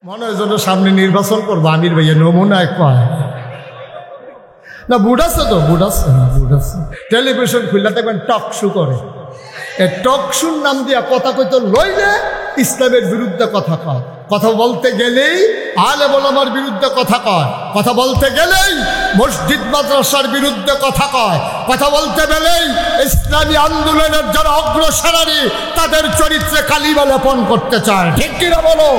মনে হয় যেন সামনে নির্বাচন করবো আমির ভাইয়া নমুনা কয় না বুড়াচ্ছে তো বুড়াচ্ছে টেলিভিশন খুললে দেখবেন টক শো করে এই টক শোর নাম দিয়া কথা কইতো লইলে ইসলামের বিরুদ্ধে কথা কয় কথা বলতে গেলেই আলেম ওলামার বিরুদ্ধে কথা কয় কথা বলতে গেলেই মসজিদ মাদ্রাসার বিরুদ্ধে কথা কয় কথা বলতে গেলেই ইসলামী আন্দোলনের যারা অগ্রসেনানী তাদের চরিত্রে কালিমা লেপন করতে চায় ঠিক কিনা বলো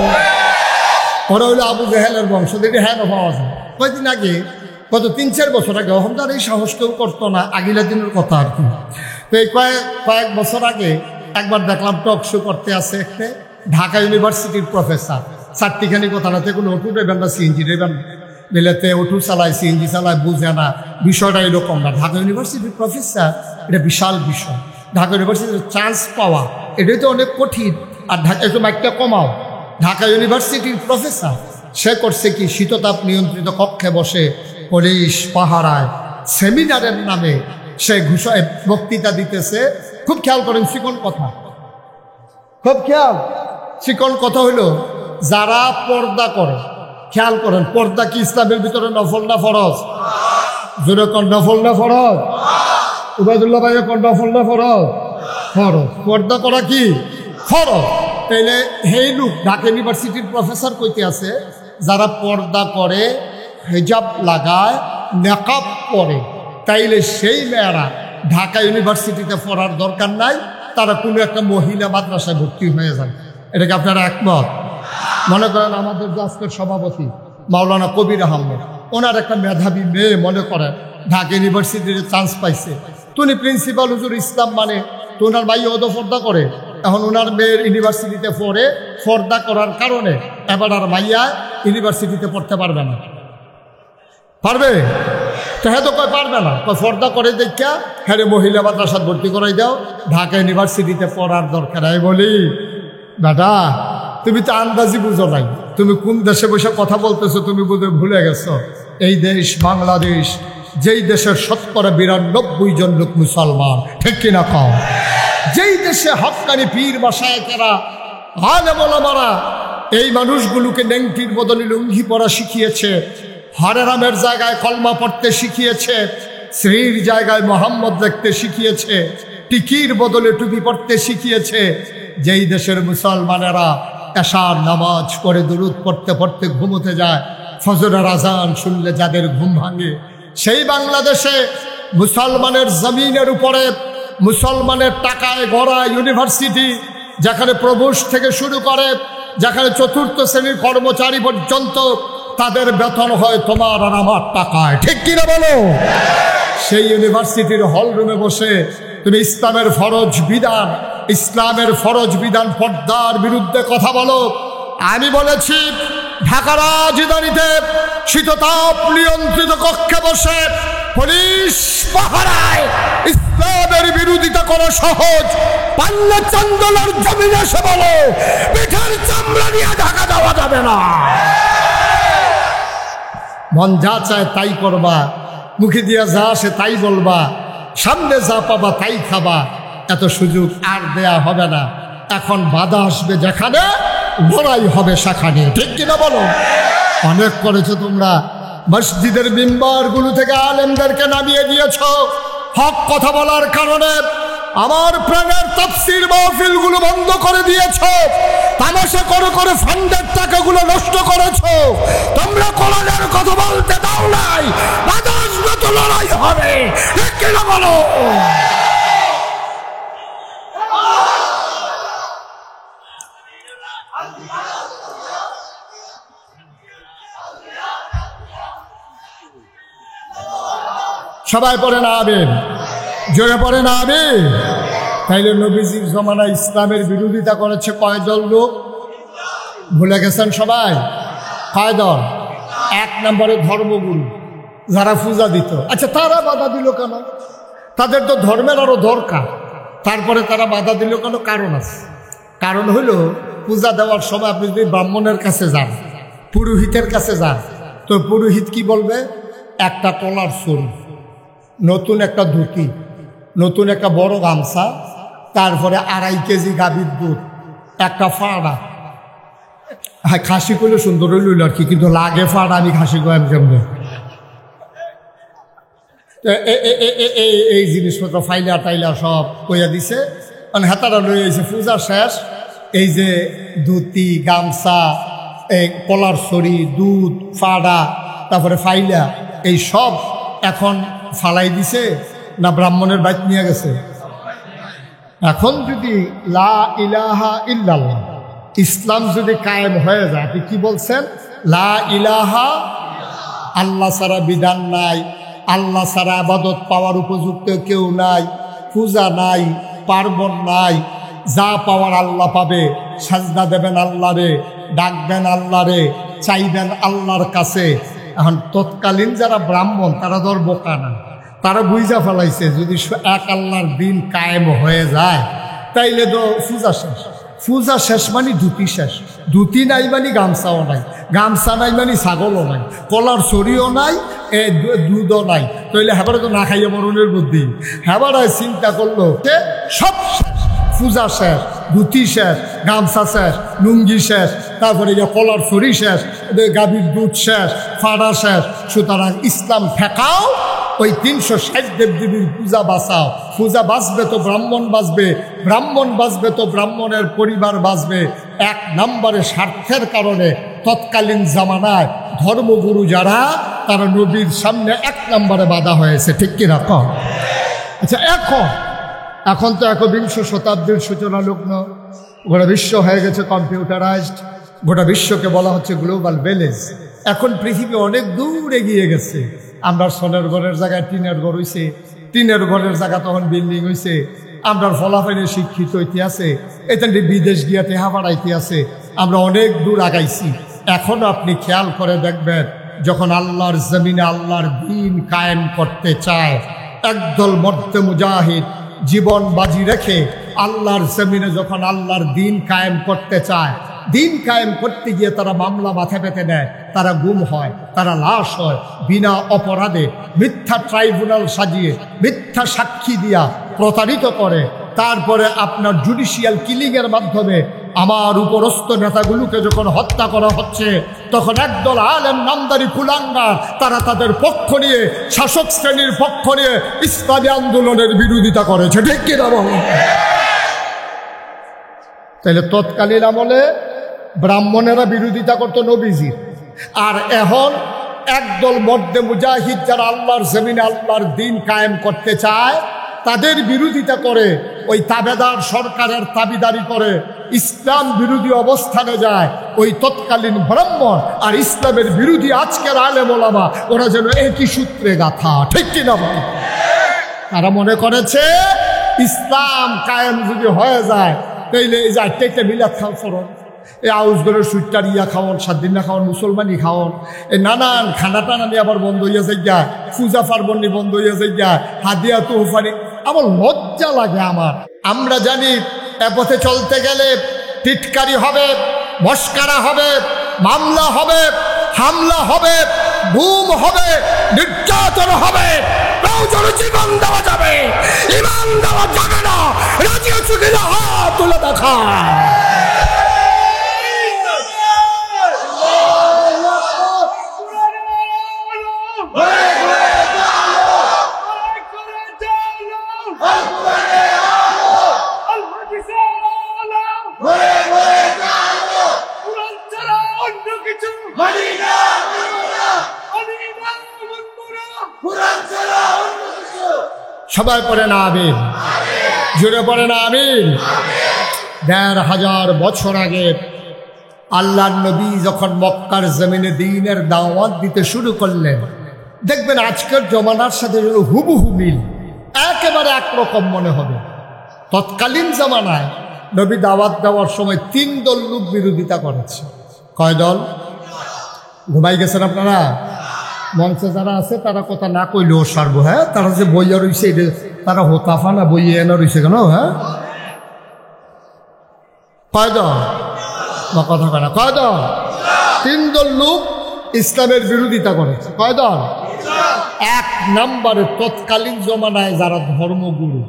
ওরা হইলো আবু জেহেলের বংশ দেখি হ্যাঁ পাওয়া যায় কয়েকদিন আগে গত 3-4 বছর আগে ওখানকার এই সাহস কেউ করতো না আগিলা দিনের কথা আর কি। তো এই কয়েক বছর আগে একবার দেখলাম টক শো করতে আসে একটা ঢাকা ইউনিভার্সিটির প্রফেসর চারটিখানি কথা না কোনো অটু দেবেন না সিএনজি দেবেন বেলেতে অটু চালায় সিএনজি চালায় বুঝে না বিষয়টা এরকম না। ঢাকা ইউনিভার্সিটির প্রফেসর এটা বিশাল বিষয়। ঢাকা ইউনিভার্সিটির চান্স পাওয়া এটাই তো অনেক কঠিন। আর ঢাকা একটু মাইকটা কমাও। ঢাকা ইউনিভার্সিটির প্রফেসর সে করছে কি শীততাপ নিয়ন্ত্রিত কক্ষে বসে পুলিশ পাহারায় সেমিনারের নামে সে ঘোষণায় বক্তৃতা দিতেছে। খুব খেয়াল করেন চিকন কথা, খুব খেয়াল চিকন কথা হইল যারা পর্দা করে খেয়াল করেন পর্দা কি ইসলামের ভিতরে নফল না ফরজ? জোরে কোন নফল না ফরজ? উবাইদুল্লাহ ভাই কোন নফল না ফরজ? ফরজ। পর্দা করা কি ফরজ? তাইলে হেই লোক ঢাকা ইউনিভার্সিটির প্রফেসর কইতে আছে যারা পর্দা করে হিজাব লাগায় নেকাব পরে তাইলে সেই মেয়েরা ঢাকা ইউনিভার্সিটিতে পড়ার দরকার নাই, তারা কোনো একটা মহিলা মাদ্রাসায় ভর্তি হয়ে যান। এটাকে আপনারা একমত? মনে করেন আমাদের আজকের সভাপতি মাওলানা কবির আহমদ, ওনার একটা মেধাবী মেয়ে মনে করেন ঢাকা ইউনিভার্সিটিতে চান্স পাইছে, তুমি প্রিন্সিপাল হুজুর ইসলাম মানে তো ওনার ভাই ওদো পর্দা করে। এখন ওনার মেয়ের ইউনিভার্সিটিতে পড়ে পর্দা করার কারণে এবার আর মাইয়া ইউনিভার্সিটিতে পড়তে পারবে না। পারবে তো? হ্যাঁ তো কয় পারবে না, কয় পর্দা করে দেখা হ্যাঁ মহিলা মাদ্রাসায় ভর্তি করাই দাও, ঢাকা ইউনিভার্সিটিতে পড়ার দরকার। আমি বলি বেটা তুমি তো আন্দাজি বুঝো নাই, তুমি কোন দেশে বসে কথা বলতেছো তুমি বোধহয় ভুলে গেছো এই দেশ বাংলাদেশ, যেই দেশের ৯২% জন লোক মুসলমান, ঠিক কিনা কও? যেই দেশে হক্কানি পীর মাশায়েখেরা আলেম ওলামারা এই মানুষগুলোকে নেংটির বদলে লুঙ্গি পরা শিখিয়েছে, হরে রামের জায়গায় কলমা পড়তে শিখিয়েছে, শ্রীর জায়গায় মোহাম্মদ লিখতে শিখিয়েছে, টিকির বদলে টুপি পড়তে শিখিয়েছে। যেই দেশের মুসলমানেরা এশার নামাজ পড়ে দুরূদ পড়তে পড়তে ঘুমোতে যায়, ফজরের আজান শুনলে যাদের ঘুম ভাঙে, সেই বাংলাদেশে মুসলমানের জমিনের উপরে মুসলমানের টাকায় গড়া ইউনিভার্সিটি, যেখানে প্রবেশ থেকে শুরু করে যেখানে ৪র্থ শ্রেণীর কর্মচারী পর্যন্ত তাদের বেতন হয় তোমার আর আমার টাকায়, ঠিক কিনা বলো? সেই ইউনিভার্সিটির হল রুমে বসে তুমি ইসলামের ফরজ বিধান পর্দার বিরুদ্ধে কথা বলো। আমি বলেছি ঢাকা রাজধানীতে শীততাপ নিয়ন্ত্রিত কক্ষে বসে পুলিশ পাহারায় ইসলামের বিরোধিতা করা সহজ, পাল্লে চন্দনার জমিনে এসে বলো পিঠের চামড়া নিয়ে ঢাকা দেওয়া যাবে না। মন যা চায় তাই করবা, মুখে দিয়া যা আসে তাই বলবা, সামনে যা পাবা তাই খাবা, এত সুযোগ আর দেয়া হবে না। এখন বাধা আসবে যেখানে, লড়াই হবে সেখানে, ঠিক কিনা বলো? অনেক করেছো তোমরা, মসজিদের মিম্বারগুলো থেকে আলেমদেরকে নামিয়ে দিয়েছ হক কথা বলার কারণে। আমার প্রাণের তাফসীর মাহফিলগুলো বন্ধ করে দিয়েছ, তামাশা করে ফান্ডের টাকাগুলো নষ্ট করেছ। তোমরা কোরআনের কথা বলতে দাও নাই, বাধা আসবে তো লড়াই হবে, ঠিক কিনা বলো? সবাই পড়ে না আবেন, জোরে পড়ে না আবেন। তাইলে নবীজির জমানায় ইসলামের বিরোধিতা করেছে কয়দল লোক? ভুলে গেছেন সবাই? কয়দল? 1 নম্বরে ধর্মগুরু যারা পূজা দিত। আচ্ছা তারা বাধা দিল কেন? তাদের তো ধর্মের আরো দরকার, তারপরে তারা বাধা দিল কেন? কারণ আছে। কারণ হইল পূজা দেওয়ার সময় আপনি যদি ব্রাহ্মণের কাছে যান, পুরোহিতের কাছে যান, তো পুরোহিত কি বলবে? একটা টলার চুল, নতুন একটা ধুতি, নতুন একটা বড় গামছা, তারপরে 2.5 কেজি গাভীর দুধ, একটা ফাড়া, হ্যাঁ, খাসি করলে সুন্দর হইল আর কি, কিন্তু লাগে ফাট আমি খাসি কয়াম কেমনে? এই জিনিসপত্র ফাইলা টাইলা সব কইয়া দিছে, মানে হেতারা লই আইছে। পূজা শেষ, এই যে ধুতি, গামছা, এই কলার ছড়ি, দুধ, ফাড়া, তারপরে ফাইলা, এই সব এখন ফালাই দিছে না ব্রাহ্মণের বাইত নিয়ে গেছে? এখন যদি লা ইলাহা ইল্লাল্লাহ, ইসলাম যদি কায়েম হয়ে যায়, আপনি কি বলছেন? লা ইলাহা, আল্লাহ ছাড়া বিধান নাই, আল্লাহ ছাড়া আবাদত পাওয়ার উপযুক্ত কেউ নাই, পূজা নাই, পার্বণ নাই, যা পাওয়ার আল্লাহ পাবে। সাজদা দেবেন আল্লাহরে, ডাকবেন আল্লাহরে, চাইবেন আল্লাহর কাছে। এখন তৎকালীন যারা ব্রাহ্মণ তারা ধর বোকা না, তারা বুঝা ফেলাইছে যদি এক আল্লাহর দিন কায়েম হয়ে যায় তাইলে তো পূজা শেষ। পূজা শেষ মানে ধুতি শেষ, ধুতি নাই মানে গামছাও নাই, গামছা নাই মানে ছাগলও নাই, কলার ছড়িও নাই, দুধও নাই, তাইলে হেবারে তো না খাইয়া মরণের বুদ্ধি। হেবারায় চিন্তা করলো যে সব শেষ, পূজা শেষ, ধুতি শেষ, গামছা শেষ, লুঙ্গি শেষ, তারপরে কলার ছড়ি শেষ, গাভীর দুধ শেষ, ফাড়া শেষ। সুতরাং ইসলাম ঠেকাও, ওই 360 দেবদেবীর পূজা বাঁচাও। পূজা বাঁচবে তো ব্রাহ্মণ বাঁচবে, ব্রাহ্মণ বাঁচবে তো ব্রাহ্মণের পরিবার বাঁচবে। এক নম্বরে স্বার্থের কারণে তৎকালীন জামানায় ধর্মগুরু যারা, তারা নবীর সামনে এক নম্বরে বাধা হয়েছে, ঠিক কিনা কম? আচ্ছা, এখন তো 21 শতাব্দীর সূচনা লগ্ন, গোটা বিশ্ব হয়ে গেছে কম্পিউটারাইজড, গোটা বিশ্বকে বলা হচ্ছে গ্লোবাল ভিলেজ। এখন পৃথিবী অনেক দূর এগিয়ে গেছে। আমরা সোনের ঘরের জায়গায় টিনের ঘর হয়েছে, টিনের ঘরের জায়গা তখন বিল্ডিং হয়েছে। আমরা ফলাফলে শিক্ষিত ইতিহাসে এটা বিদেশ গিয়া টেহা বাড়াইতে আছে। আমরা অনেক দূর আগাইছি। এখনো আপনি খেয়াল করে দেখবেন, যখন আল্লাহর জমিনে আল্লাহর দিন কায়েম করতে চায়, একদল মর্দে মুজাহিদ জীবন বাজি রেখে আল্লাহর জমিনে যখন আল্লাহর দিন কায়েম করতে চায়, দিন কায়েম করতে গিয়ে তারা মামলা মাথা পেতে নেয়, তারা গুম হয়, তারা লাশ হয়, বিনা অপরাধে মিথ্যা ট্রাইব্যুনাল সাজিয়ে মিথ্যা সাক্ষী দিয়া প্রতারিত করে। তারপরে আপনার জুডিশিয়াল কিলিংয়ের মাধ্যমে আমার উপরস্থ নেতাগুলোকে যখন হত্যা করা হচ্ছে, তখন একদল আলেম নামদারি কুলাঙ্গার তারা তাদের পক্ষ নিয়ে, শাসক শ্রেণীর পক্ষ নিয়ে ইসলামী আন্দোলনের বিরোধিতা করেছে, ঠিক কিনা বলো? তাহলে তৎকালীন আমলে ব্রাহ্মণেরা বিরোধিতা করত নবীজির, আর এখন একদল মর্দে মুজাহিদ যারা আল্লাহর জমিনে আল্লাহর দিন কায়েম করতে চায়, তাদের বিরোধিতা করে, ওই তাবেদার সরকারের দাবিদারি করে, ইসলাম বিরোধী অবস্থানে যায়। ওই তৎকালীন ব্রাহ্মণ আর ইসলামের বিরোধী আজকের আলেম ওলামা, ওরা যেন একই সূত্রে গাথা, ঠিক কিনা বলে? তারা মনে করেছে ইসলাম কায়েম যদি হয়ে যায়, তাইলে এই যে একটা মিলাদ খাওয়ান ফরন, এই আউসগরের সুইটার ইয়া খাওয়ান, 7 দিন না খাওয়ান, মুসলমানি খাওয়ান, এই নানান খানা টানা নিয়ে আবার বন্ধ হইয়া যাই গা, পূজা পার্বণ বন্ধ হইয়া যাই গা, হাদিয়া তোহফানি। আমার লজ্জা লাগে আমার। আমরা জানি এ পথে চলতে গেলে টিটকারি হবে, মস্কারা হবে, মামলা হবে, হামলা হবে, গুম হবে, নির্যাতন হবে, জীবন দেওয়া যাবে, ইমান দেওয়া যাবে না। রাজি আছো কিনা হাত তুলে দেখা। সবাই পড়ে না আমিন, জুড়ে পড়ে না আমিন। 1500 বছর আগে আল্লাহর নবী যখন মক্কার জমিনে দ্বীনের দাওয়াত দিতে শুরু করলেন, দেখবেন আজকের জমানার সাথে হুবহু মিল, একেবারে একরকম মনে হবে। তৎকালীন জামানায় নবী দাওয়াত দেওয়ার সময় 3 দল লোক বিরোধিতা করেছে। কয় দল? ঘুমাই গেছেন আপনারা? মঞ্চে যারা আছে তারা কথা না কইলেও সারব। হ্যাঁ, তারা যে বইয়া রয়েছে, তারা হোতাফা না বইয়ে এনে রয়েছে কেন? হ্যাঁ, কয় দল? বা কথা কয় না, কয় দল? 3 দল লোক ইসলামের বিরোধিতা করেছে। কয় দল? 1 নম্বরে তৎকালীন জমানায় যারা ধর্মগুরু,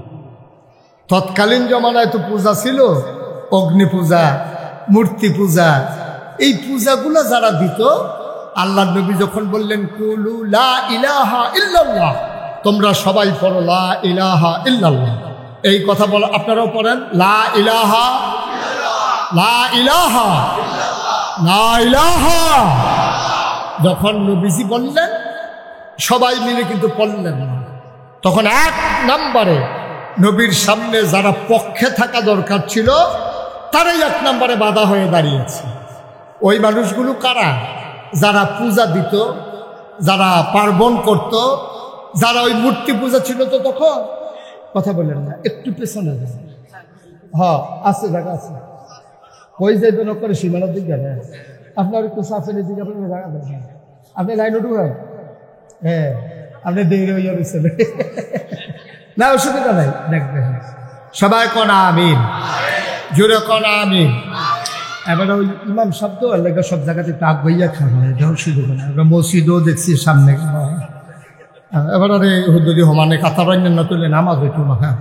তৎকালীন জমানায় তো পূজা ছিল, অগ্নি পূজা, মূর্তি পূজা, এই পূজাগুলো যারা দিত, আল্লাহ নবী যখন বললেন কুলু লা ইলাহা ইল্লাল্লাহ, তোমরা সবাই পড়ো লা ইলাহা ইল্লাল্লাহ, এই কথা বলো, আপনারাও পড়েন লা ইলাহা লা ইলাহা লা ইলাহা। যখন নবীজি বললেন সবাই মিলে কিন্তু পড়লেন না, তখন এক নম্বরে নবীর সামনে যারা পক্ষে থাকা দরকার ছিল তারাই এক নম্বরে বাধা হয়ে দাঁড়িয়েছে। ওই মানুষগুলো কারা? যারা পূজা দিত, যারা পার্বণ করত, যারা ওই মূর্তি পূজা ছিল। তো তখন কথা বললেন না, একটু পেছনে যান। হ্যাঁ আছে, জায়গা আছে, ওই যে করে সীমানার দিক গেলে আপনার একটু সাফের দিকে আপনার জায়গা দেন, আপনি লাইন উঠবেন। হ্যাঁ আপনি দেরি হইয়া রয়েছেন না, অসুবিধা নাই, দেখবেন সবাই কনা আমিন, জোরে কনা আমিন। এবার ওই ইমাম শব্দ এলাকা সব জায়গাতে একটু আগ বইয়া খাওয়া হয়, এটাও সুযোগ না। আমরা মসজিদও দেখছি সামনে, এবার আরে হুদুদি হমানে কাতার না তুলে নামাজ হইতো না। হ্যাঁ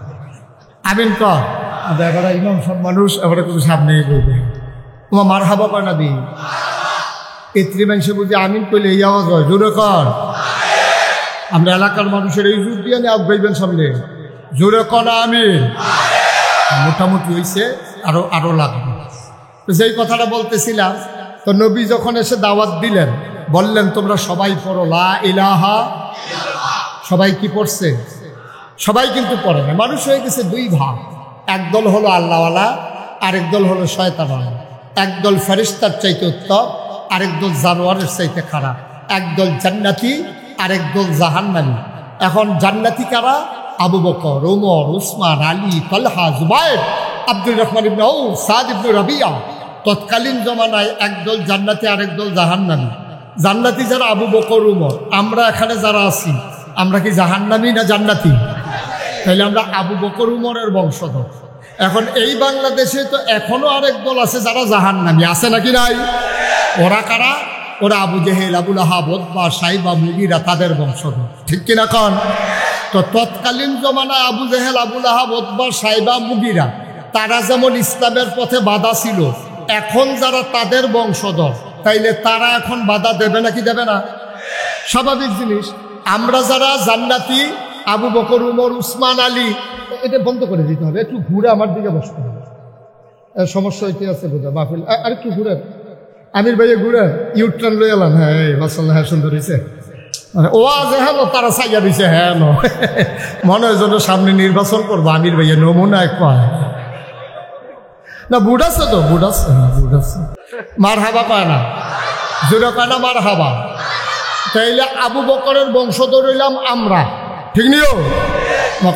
আমিন কর। এবার ইমাম সব মানুষ এবারে কিন্তু সামনেই বলবে, তোমার মার হাবা কয় না দিই এত্রি মানুষে বুঝি আমিন করলে এই আওয়াজ হয়, জোরে কর। আমরা এলাকার মানুষের এই যুগ দিয়ে আগ বইবেন সামনে, জোরে কর আমিন। মোটামুটি হয়েছে, আরো লাগবে। যেই কথাটা বলতেছিলাম, তো নবী যখন এসে দাওয়াত দিলেন, বললেন তোমরা সবাই পড়ো লা ইলাহা। সবাই কি পড়ছে? সবাই কিন্তু পড়ে না। মানুষ হয়ে গেছে দুই ভাগ, একদল হলো আল্লাহওয়ালা, আরেক দল হলো শয়তানওয়ালা। একদল ফেরেশতার চাইতে উত্তম, আরেক দল জানোয়ারের চাইতে খারাপ। একদল জান্নাতি, আরেক দল জাহান্নামী। এখন জান্নাতি কারা? আবু বকর, ওমর, উসমান, আলী, তালহা, জুবায়ের, আব্দুর রহমান ইবনে আউফ, সাদ ইবনে রাবিয়া। তৎকালীন জমানায় একদল জান্নাতি, আরেক দল জাহান্নামী। জান্নাতি যারা আবু বকর, ওমর। আমরা এখানে যারা আছি, আমরা কি জাহান্নামী না জান্নাতি? তাইলে আমরা আবু বকর উমরের বংশধর। এখন এই বাংলাদেশে তো এখনো আরেক দল আছে যারা জাহান্নামী, আছে নাকি নাই? ওরা কারা? ওরা আবু জেহেল, আবু লাহাব, উতবা, সাইবা, মুগীরা, তাদের বংশধর, ঠিক কিনা কন? তো তৎকালীন জমানায় আবু জেহেল, আবু লাহাব, উতবা, সাইবা, মুগীরা, তারা যেমন ইসলামের পথে বাধা ছিল, এখন যারা তাদের বংশধর, তাইলে তারা এখন বাধা দেবে নাকি দেবে না? স্বাভাবিক জিনিস। আমরা যারা জান্নাতি, আবু বকর, উমর, উসমান, আলী, এটা বন্ধ করে দিতে হবে। একটু ঘুরে আমার দিকে বসতে হবে, সমস্যা হইতে আছে বোঝা মাহফিল। আর একটু ঘুরে, আমির ভাইয়ে ঘুরে ইউটার্ন লই এলাম। হ্যাঁ মাসাল্লাহ, হ্যাঁ সুন্দর হয়েছে। ও আজ হ্যাঁ তারা সাইয়া দিছে, হ্যাঁ মনে হয় যেন সামনে নির্বাচন করবো। আমির ভাইয়া নমুনা এক পায় না, বুড় আছে তো, বুড় আছে, বুড় আছে। মার হাবা পায় না, জোরে পায় না মার হাবা। তাইলে আবু বকরের বংশধর হইলাম আমরা, ঠিক নিও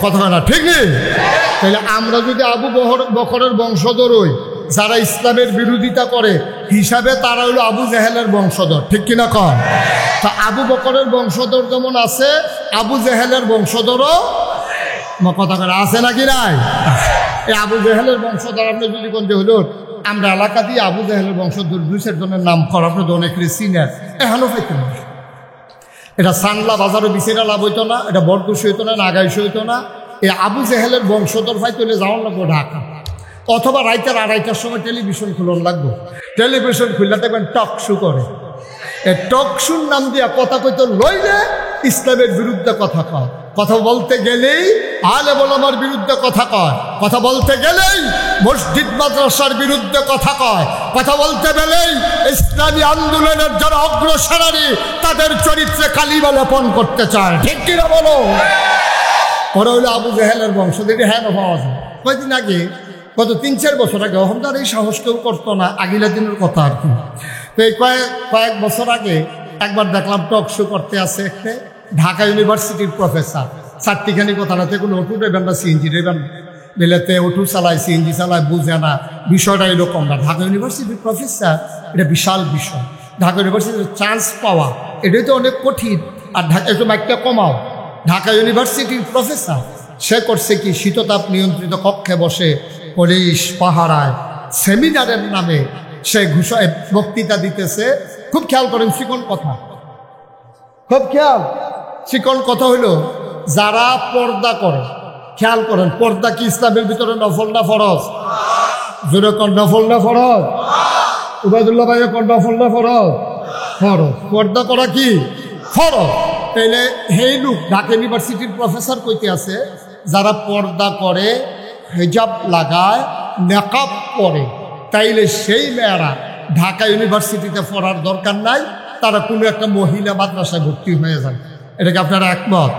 কথা হয় না, ঠিক নেই? তাইলে আমরা যদি আবু বকরের বংশধর হই, যারা ইসলামের বিরোধিতা করে হিসাবে তারা হইল আবু জেহেলের বংশধর, ঠিক কিনা কন? তা আবু বকরের বংশধর যেমন আছে, আবু জেহেলের বংশধরও কথা করে আছে নাকি নাই? এই আবু জেহেলের বংশধর আপনি যদি কোন যে হলো, আমরা এলাকা দিয়ে আবু জেহেলের বংশধর 2-4 জনের নাম করা আপনার অনেক সিনিয়র এখনো পেতেন। এটা সানলা বাজারও বিচেরা লাভ হইতো না, এটা বরদুশি হইতো না, নাগাইশ হইতো না। এই আবু জেহেলের বংশধর ভাই তুলে যাওয়ার লাগবো ঢাকা, অথবা রাইতের 2:30টার সময় টেলিভিশন খুলন লাগবো। টেলিভিশন খুললে দেখবেন টক শো করে। এই টক শোর নাম দিয়া কথা কইতো লইলে ইসলামের বিরুদ্ধে কথা কয়, কথা বলতে গেলেই আলেম ওলামার বিরুদ্ধে কথা কয়, কথা বলতে গেলেই মসজিদ মাদ্রাসার বিরুদ্ধে কথা কয়, কথা বলতে গেলেই ইসলামী আন্দোলনের যারা অগ্রসরী তাদের চরিত্রে কালিমা লেপন করতে চায়, ঠিক কিনা বলো? ওরা হইলো আবু জেহেলের বংশ। দেখি হ্যাঁ পাওয়া যায়। কয়েকদিন আগে, গত 3-4 বছর আগে, অহমদার এই সাহস কেউ করতো না, আগিলা দিনের কথা আর কি। তো এই কয়েক বছর আগে একবার দেখলাম টক শো করতে আছে একটা ঢাকা ইউনিভার্সিটির প্রফেসর। 4টিখানি কথা না, কোনো অটো ড্রাইভার না সিএনজি ড্রাইভার, বেলেতে অটো চালায়, সিএনজি চালায়, বুঝে না বিষয়টা এরকম না। ঢাকা ইউনিভার্সিটির প্রফেসর, এটা বিশাল বিষয়। ঢাকা ইউনিভার্সিটির চান্স পাওয়া এটাই তো অনেক কঠিন। আর একটু একটা কমাও, ঢাকা ইউনিভার্সিটির প্রফেসর, সে করছে কি, শীততাপ নিয়ন্ত্রিত কক্ষে বসে পুলিশ পাহারায় সেমিনারের নামে সে বক্তৃতা দিতেছে। খুব খেয়াল করেন, চিকন কথা, খুব খেয়াল, চিকন কথা হইল যারা পর্দা করে, খেয়াল করেন, পর্দা কি ইসলামের ভিতরে নফল না ফরজ? জোরে কর, নফল না ফরজ? উবাইদুল্লাহ ভাইয়ের পর্দা ফর্দা ফরজ, ফরজ। পর্দা করা কি ফরজ। তাইলে সেই লোক ঢাকা ইউনিভার্সিটির প্রফেসর কইতে আছে, যারা পর্দা করে, হিজাব লাগায়, নেকাব পরে, তাইলে সেই মেয়েরা ঢাকা ইউনিভার্সিটিতে পড়ার দরকার নাই, তারা কোনো একটা মহিলা মাদ্রাসায় ভর্তি হয়ে যায়। এটাকে আপনারা একমত?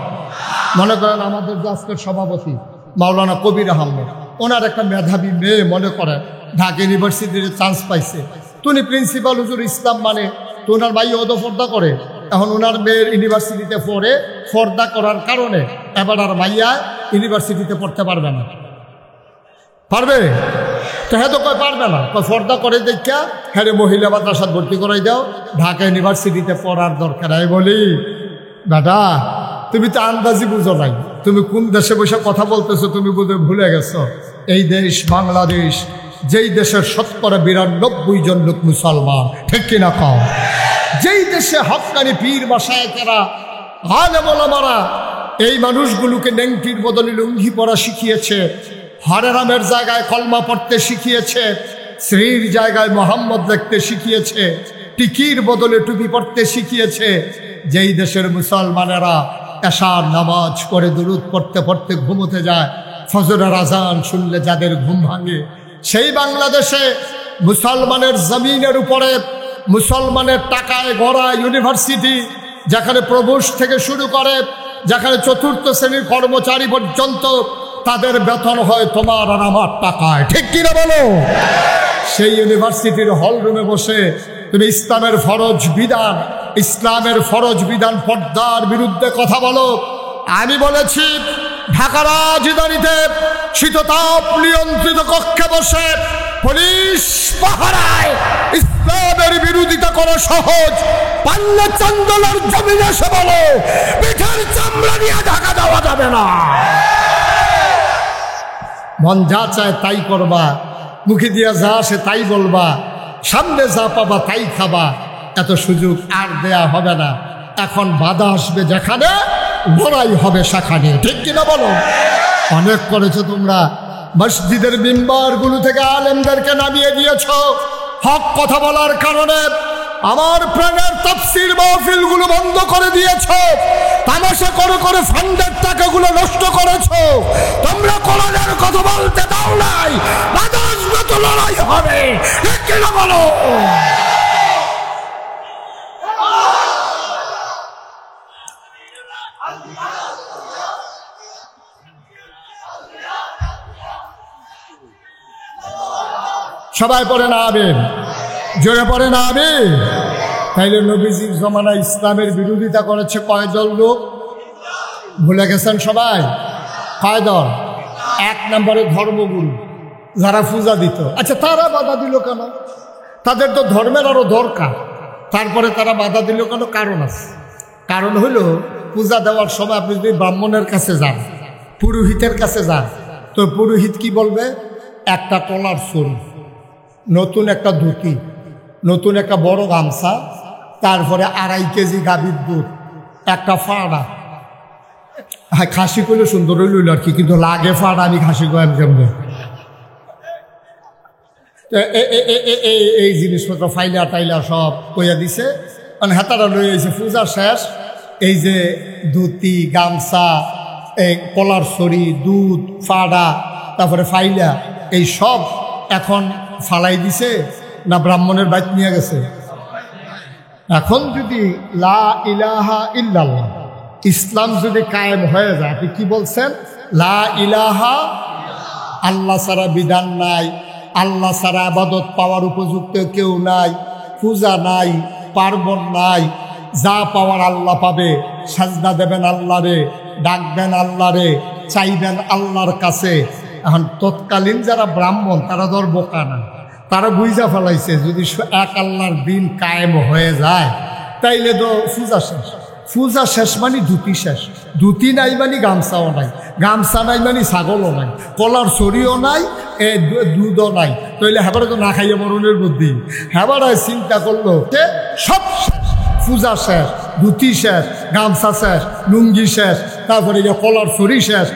মনে করেন আমাদের যে আজকের সভাপতি মাওলানা কবির আহমেদ, ওনার একটা মেধাবী মেয়ে মনে করেন ঢাকা ইউনিভার্সিটিতে চান্স পাইছে, তুমি প্রিন্সিপাল হুজুর ইসলাম মানে তো ওনার ভাই ওদো পর্দা করে, এখন ওনার মেয়ের ইউনিভার্সিটিতে পড়ে, পর্দা করার কারণে এবার আর মাইয়া ইউনিভার্সিটিতে পড়তে পারবে না। পারবে তো? হ্যাঁ তো কয় পারবে না, কয় পর্দা করে দেখা হ্যাঁ মহিলা মাদ্রাসায় ভর্তি করাই দাও, ঢাকা ইউনিভার্সিটিতে পড়ার দরকার। আমি বলি দাদা তুমি তো আন্দাজি বুঝো নাই, তুমি কোন দেশে বসে কথা বলতেছো তুমি বোধহয় ভুলে গেছো। এই দেশ বাংলাদেশ, যেই দেশের ৯২% জন লোক মুসলমান, ঠিক কিনা কও? যেই দেশে হক্কানি পীর মাশায়েখেরা, আলেম ওলামারা এই মানুষগুলোকে নেংটির বদলে লুঙ্গি পরা শিখিয়েছে, হরে রামের জায়গায় কলমা পড়তে শিখিয়েছে, শ্রীর জায়গায় মোহাম্মদ লিখতে শিখিয়েছে, টিকির বদলে টুপি পড়তে শিখিয়েছে। যেই দেশের মুসলমানেরা এশার নামাজ পড়ে দুরুদ পড়তে পড়তে ঘুমোতে যায়, ফজরের আজান শুনলে যাদের ঘুম ভাঙে, সেই বাংলাদেশে মুসলমানের জমিনের উপরে মুসলমানের টাকায় গড়া ইউনিভার্সিটি, যেখানে প্রবেশ থেকে শুরু করে, যেখানে চতুর্থ শ্রেণীর কর্মচারী পর্যন্ত তাদের বেতন হয় তোমার আর আমার টাকায়, ঠিক কিনা বলো? সেই ইউনিভার্সিটির হল রুমে বসে তুমি ইসলামের ফরজ বিধান পর্দার বিরুদ্ধে কথা বলো। আমি বলেছি ঢাকা রাজধানীতে শীততাপ নিয়ন্ত্রিত কক্ষে বসে পুলিশ পাহারায় ইসলামের বিরোধিতা করা সহজ, পাল্লা চান্দলার জমিনে এসে বলো পিঠের চামড়া নিয়ে ঢাকা দেওয়া যাবে না। মন যা চায় তাই করবা, মুখে দিয়া যা আসে তাই বলবা, সামনে যা পাবা তাই খাবা, এত সুযোগ আর দেয়া হবে না। এখন বাধা আসবে যেখানে, লড়াই হবে সেখানে, ঠিক কিনা বলো? অনেক করেছো তোমরা, মসজিদের মিম্বারগুলো থেকে আলেমদেরকে নামিয়ে দিয়েছ হক কথা বলার কারণে। আমার প্রাণের তাফসীর মাহফিলগুলো বন্ধ করে দিয়েছ, তামাশা করে করে ফান্ডের টাকাগুলো নষ্ট করেছ। তোমরা কোরআনের কথা বলতে দাও নাই, বাধা আসবে তো লড়াই হবে, ঠিক কিনা বলো? সবাই পড়ে না আমিন, জোরে পড়ে না আমিন। তাইলে নবীজির জমানায় ইসলামের বিরোধিতা করেছে কয়দল লোক? ভুলে গেছেন সবাই? কয়দল? 1 নম্বরে ধর্মগুরু, যারা পূজা দিত। আচ্ছা তারা বাধা দিল কেন? তাদের তো ধর্মের আরো দরকার, তারপরে তারা বাধা দিল কেন? কারণ আছে। কারণ হইল পূজা দেওয়ার সময় আপনি যদি ব্রাহ্মণের কাছে যান, পুরোহিতের কাছে যান, তো পুরোহিত কি বলবে? একটা কলার চুরি, নতুন একটা ধুতি, নতুন একটা বড় গামছা, তারপরে 2.5 কেজি গাভীর দুধ, একটা ফাড়া। হ্যাঁ খাসি করলে সুন্দর হইল আর কি, কিন্তু লাগে ফাড়া, আমি খাসি করাম কেমনে? এই জিনিসপত্র ফাইলা টাইলা সব কইয়া দিছে, মানে হাতারা লই আইছে। পূজা শেষ, এই যে ধুতি, গামছা, এই কলার ছড়ি, দুধ, ফাড়া, তারপরে ফাইলা, এই সব এখন ফালাই দিছে না ব্রাহ্মণের বাইত নিয়ে গেছে? এখন যদি লা ইলাহা ইল্লাল্লাহ, ইসলাম যদি কায়েম হয়ে যায়, আপনি কি বলছেন? লা ইলাহা, আল্লাহ ছাড়া বিধান নাই, আল্লাহ ছাড়া ইবাদত পাওয়ার উপযুক্ত কেউ নাই, পূজা নাই, পার্বণ নাই, যা পাওয়ার আল্লাহ পাবে। সাজদা দেবেন আল্লাহ রে, ডাকবেন আল্লাহ রে, চাইবেন আল্লাহর কাছে। এখন তৎকালীন যারা ব্রাহ্মণ তারা ধর বোকা না, তারা বুঝা ফেলাইছে যদি এক আল্লাহর দিন কায়েম হয়ে যায় তাইলে তো পূজা শেষ। পূজা শেষ মানে ধুতি শেষ, ধুতি নাই মানে গামছাও নাই, গামছা নাই মানে ছাগলও নাই, কলার ছড়িও নাই, দুধও নাই, তাইলে হেবারে তো না খাইয়ে মরণের বুদ্ধি। হেবারায় চিন্তা করলো যে সব শেষ, পূজা শেষ, ধুতি শেষ, গামছা শেষ, লুঙ্গি শেষ, তারপরে কলার ছড়ি শেষ,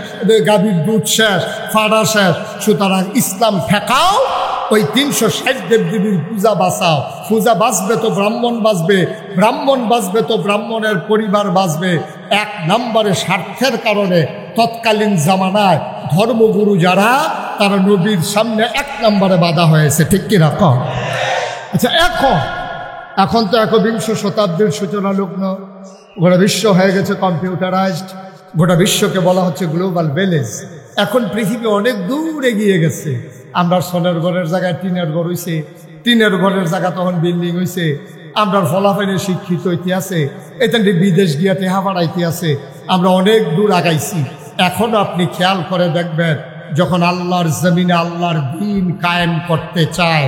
গাভীর দুধ শেষ, ফাড়া শেষ, সুতরাং ইসলাম ঠেকাও ওই 360 দেবদেবীর পূজা বাঁচাও। পূজা বাঁচবে তো ব্রাহ্মণ বাঁচবে, ব্রাহ্মণ বাঁচবে তো ব্রাহ্মণের পরিবার বাঁচবে। 1 নম্বরে স্বার্থের কারণে তৎকালীন জামানায় ধর্মগুরু যারা, তারা নবীর সামনে 1 নম্বরে বাধা হয়েছে, ঠিক কি না? আচ্ছা, এখন তো 21 শতাব্দীর সূচনা লগ্ন, গোটা বিশ্ব হয়ে গেছে কম্পিউটারাইজড, গোটা বিশ্বকে বলা হচ্ছে গ্লোবাল ভিলেজ। এখন পৃথিবী অনেক দূর এগিয়ে গেছে। আমরা সোনার ঘরের জায়গায় টিনের ঘর হয়েছে, টিনের ঘরের জায়গা তখন বিল্ডিং হয়েছে। আমরা ফলাফলে শিক্ষিত ইতিহাসে এটা বিদেশ গিয়া টেহা বাড়াইতে আছে। আমরা অনেক দূর আগাইছি। এখন আপনি খেয়াল করে দেখবেন, যখন আল্লাহর জমিনে আল্লাহর দ্বীন কায়েম করতে চায়,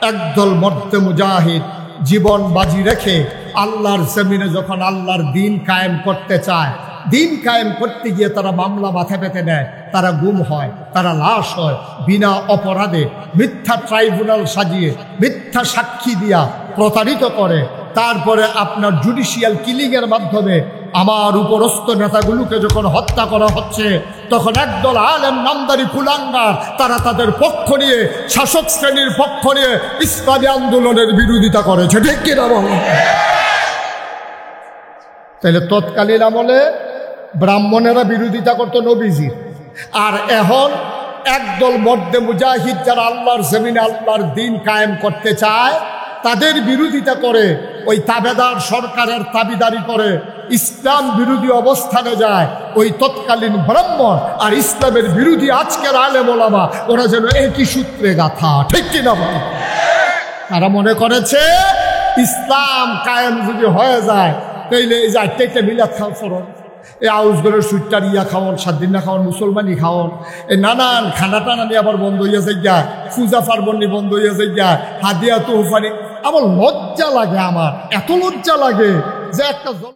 একদল মর্দে মুজাহিদ জীবন বাজি রেখে আল্লাহর জমিনে যখন আল্লাহর দ্বীন কায়েম করতে চায়, দিন কায়েম করতে গিয়ে তারা মামলা মাথা পেতে নেয়, তারা গুম হয়, তারা লাশ হয়, বিনা অপরাধে মিথ্যা ট্রাইব্যুনাল সাজিয়ে মিথ্যা সাক্ষী দিয়া প্রতারিত করে। তারপরে আপনার জুডিশিয়াল কিলিংয়ের মাধ্যমে আমার উপরস্থ নেতাগুলোকে যখন হত্যা করা হচ্ছে, তখন একদল আলেম নামদারি কুলাঙ্গার তারা তাদের পক্ষ নিয়ে, শাসক শ্রেণীর পক্ষ নিয়ে ইসলামী আন্দোলনের বিরোধিতা করেছে, ঠিক কিনা বলো? তাহলে তৎকালীন আমলে ব্রাহ্মণেরা বিরোধিতা করতো নবীজির, আর এখন একদল মর্দে মুজাহিদ যারা আল্লাহর জমিনে আল্লাহর দ্বীন কায়েম করতে চায়, তাদের বিরোধিতা করে, ওই তাবেদার সরকারের তাবিদারি করে, ইসলাম বিরোধী অবস্থানে যায়। ওই তৎকালীন ব্রাহ্মণ আর ইসলামের বিরোধী আজকের আলেম ওলামা, ওরা যেন একই সূত্রে গাথা, ঠিক কিনা বলে? তারা মনে করেছে ইসলাম কায়েম যদি হয়ে যায়, তাইলে এই যে 8টা মিলাদ খাও ফরন, এই আউসগরের সুইটার ইয়া খাওয়ান, 7 দিন না খাওয়ান, মুসলমানি খাওয়ান, এই নানান খানা টানা নিয়ে আবার বন্ধ হইয়া যাই গা, পূজা পার্বণ নিয়ে বন্ধ হইয়া যাই গা, হাদিয়া তোহফানি। আমার লজ্জা লাগে, আমার এত লজ্জা লাগে যে একটা